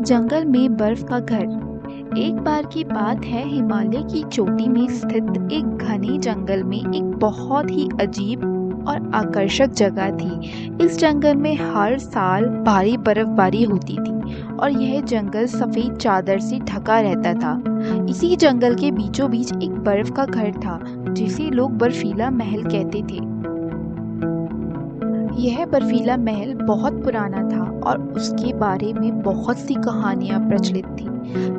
जंगल में बर्फ का घर। एक बार की बात है, हिमालय की चोटी में स्थित एक घने जंगल में एक बहुत ही अजीब और आकर्षक जगह थी। इस जंगल में हर साल भारी बर्फबारी होती थी और यह जंगल सफेद चादर से ढका रहता था। इसी जंगल के बीचों बीच एक बर्फ का घर था, जिसे लोग बर्फीला महल कहते थे। यह बर्फीला महल बहुत पुराना था और उसके बारे में बहुत सी कहानियां प्रचलित थी।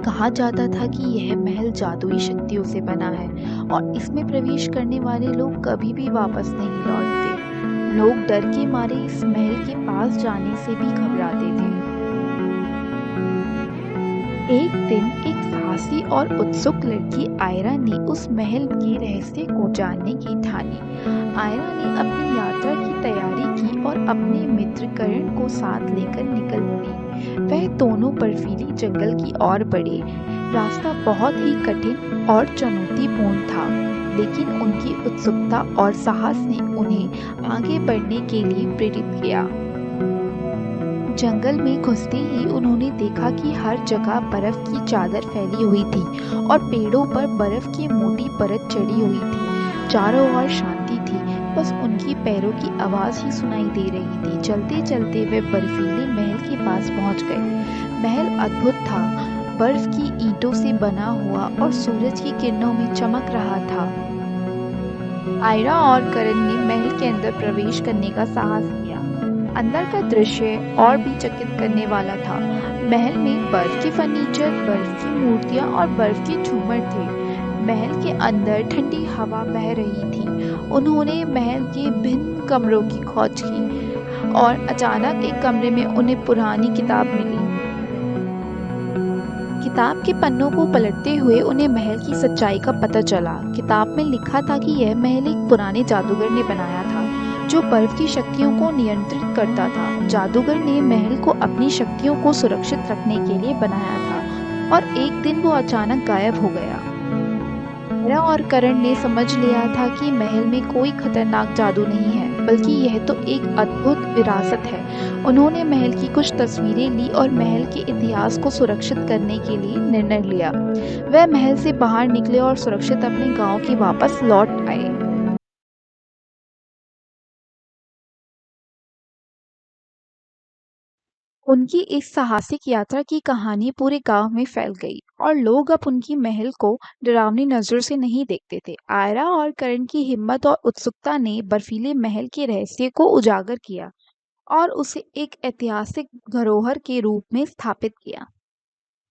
कहा जाता था कि यह महल जादुई शक्तियों से बना है और इसमें प्रवेश करने वाले लोग कभी भी वापस नहीं लौटते। लोग डर के मारे इस महल के पास जाने से भी घबराते थे। एक दिन एक साहसी और उत्सुक लड़की आयरा ने उस महल के रहस्य को जानने की ठानी। आयरा ने अपनी यात्रा की तैयारी की और अपने मित्र करण को साथ लेकर निकल पड़ी। वह दोनों बर्फीली जंगल की ओर बढ़े। रास्ता बहुत ही कठिन और चुनौतीपूर्ण था, लेकिन उनकी उत्सुकता और साहस ने उन्हें आगे बढ़ने के लिए प्रेरित किया। जंगल में घुसते ही उन्होंने देखा कि हर जगह बर्फ की चादर फैली हुई थी और पेड़ों पर बर्फ की मोटी परत चढ़ी हुई थी। चारों ओर शांति थी, बस उनकी पैरों की आवाज ही सुनाई दे रही थी। चलते चलते वे बर्फीले महल के पास पहुंच गए। महल अद्भुत था, बर्फ की ईंटों से बना हुआ और सूरज की किरणों में चमक रहा था। आयरा और करण ने महल के अंदर प्रवेश करने का साहस किया। अंदर का दृश्य और भी चकित करने वाला था। महल में बर्फ के फर्नीचर, बर्फ की मूर्तियां और बर्फ के झूमर थे। महल के अंदर ठंडी हवा बह रही थी। उन्होंने महल के भिन्न कमरों की खोज की और अचानक एक कमरे में उन्हें पुरानी किताब मिली। किताब के पन्नों को पलटते हुए उन्हें महल की सच्चाई का पता चला। किताब में लिखा था कि यह महल एक पुराने जादूगर ने बनाया था, जो बर्फ की शक्तियों को नियंत्रित करता था। जादूगर ने महल को अपनी शक्तियों को सुरक्षित रखने के लिए बनाया था और एक दिन वो अचानक गायब हो गया। मीरा और करण ने समझ लिया था कि महल में कोई खतरनाक जादू नहीं है, बल्कि यह तो एक अद्भुत विरासत है। उन्होंने महल की कुछ तस्वीरें ली और महल के इतिहास को सुरक्षित करने के लिए निर्णय लिया। वह महल से बाहर निकले और सुरक्षित अपने गांव की वापस लौट आए। उनकी इस साहसिक यात्रा की कहानी पूरे गांव में फैल गई और लोग अब उनकी महल को डरावनी नजर से नहीं देखते थे। आयरा और करण की हिम्मत और उत्सुकता ने बर्फीले महल के रहस्य को उजागर किया और उसे एक ऐतिहासिक धरोहर के रूप में स्थापित किया।